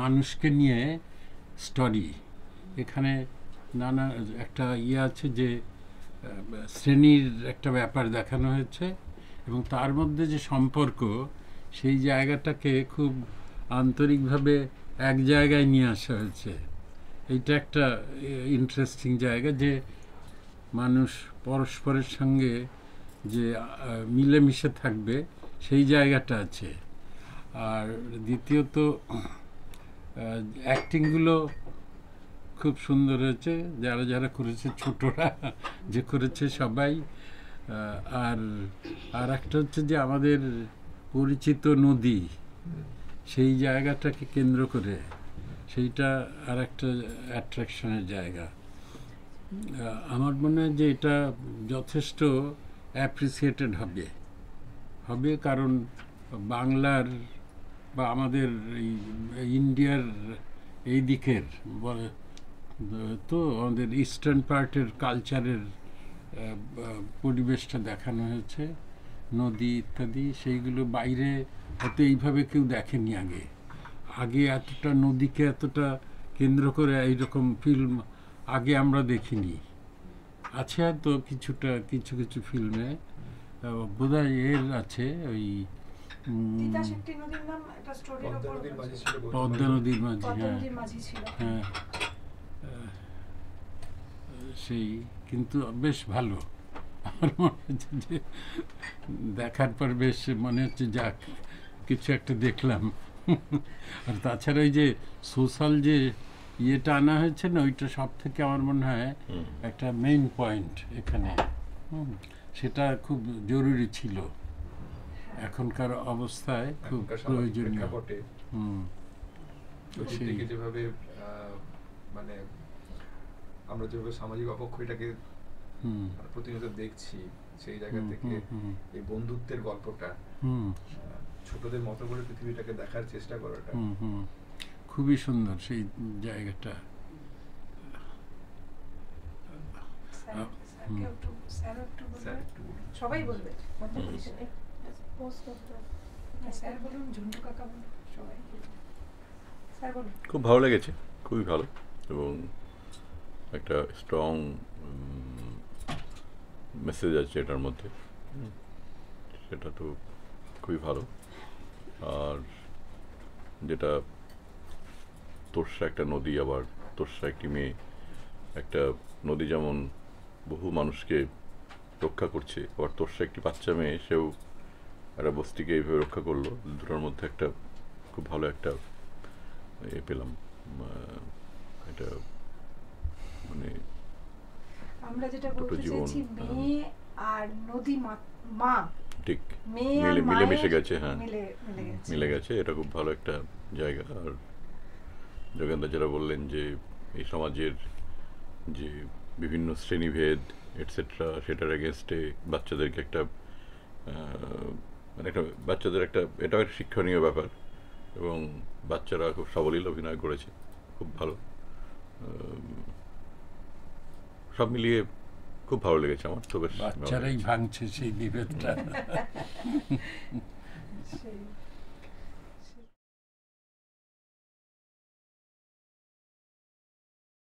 মানুষকে নিয়ে স্টোরি। এখানে নানা একটা আছে যে শ্রেণীর একটা ব্যাপার দেখানো হয়েছে, এবং তার মধ্যে যে সম্পর্ক, সেই জায়গাটাকে খুব আন্তরিকভাবে এক জায়গায় নিয়ে আসা হয়েছে। এইটা একটা ইন্টারেস্টিং জায়গা, যে মানুষ পরস্পরের সঙ্গে যে মিলেমিশে থাকবে, সেই জায়গাটা আছে। আর দ্বিতীয়ত অ্যাক্টিংগুলো খুব সুন্দর হয়েছে, যারা যারা করেছে, ছোটরা যে করেছে সবাই। আর একটা হচ্ছে যে আমাদের পরিচিত নদী, সেই জায়গাটাকে কেন্দ্র করে, সেইটা আর একটা অ্যাট্রাকশনের জায়গা। আমার মনে হয় যে এটা যথেষ্ট অ্যাপ্রিসিয়েটেড হবে, কারণ বাংলার বা আমাদের এই ইন্ডিয়ার এই দিকের তো আমাদের ইস্টার্ন পার্টের কালচারের পরিবেশটা দেখানো হয়েছে, নদী ইত্যাদি, সেইগুলো বাইরে হয়তো এইভাবে কেউ দেখেনি আগে এতটা নদীকে এতটা কেন্দ্র করে এইরকম ফিল্ম আগে আমরা দেখিনি। আছে হয়তো কিছু কিছু ফিল্মে, বোধহয় এর আছে ওই পদ্মা নদীর মাঝি, হ্যাঁ, সেই, কিন্তু বেশ ভালো। আমার মনে হচ্ছে যে দেখার পর বেশ মনে হচ্ছে যাক, কিছু একটা দেখলাম। আর তাছাড়া ওই যে সোশ্যাল যে ইয়েটা আনা হয়েছে না, ওইটা সব থেকে আমার মনে হয় একটা মেইন পয়েন্ট এখানে। সেটা খুব জরুরি ছিল এখনকার অবস্থায়, খুব প্রয়োজনীয়। যেভাবে মানে আমরা যেভাবে সামাজিক অবক্ষয়টাকে প্রতিনিয়ত দেখছি, সেই জায়গা থেকে এই বন্ধুত্বের গল্পটা, ছোটদের মতো করে পৃথিবীটাকে দেখার চেষ্টা করাটা খুবই সুন্দর সেই জায়গাটা। সবাই বলবে, খুব ভালো লেগেছে, খুবই ভালো, এবং একটা স্ট্রং মেসেজ আছে এটার মধ্যে, সেটা তো খুবই ভালো। আর যেটা তোরসা একটা নদী, আবার তোরসা একটি মেয়ে, একটা নদী যেমন বহু মানুষকে রক্ষা করছে, আবার তোরসা একটি বাচ্চা মেয়ে, সেও একটা বস্তিকে এইভাবে রক্ষা করলো। দুটোর মধ্যে একটা খুব ভালো একটা পেলাম। এটা মানে আমরা যেটা বলতে চাইছি, মেয়ে আর নদী মা ঠিক মিলেমিশে গেছে, হ্যাঁ, মিলে গেছে। এটা খুব ভালো একটা জায়গা। আর যোগেন্দা যারা বললেন যে এই সমাজের যে বিভিন্ন শ্রেণীভেদ এটসেট্রা, সেটার এগেনস্টে বাচ্চাদেরকে একটা মানে একটা বাচ্চাদের একটা, এটাও একটা শিক্ষণীয় ব্যাপার, এবং বাচ্চারা খুব সাবলীল অভিনয় করেছে, খুব ভালো। সব মিলিয়ে খুব ভালো লেগেছে আমার তো। বেশ বাচ্চারাই ভাঙছে সেই বিভেদটা।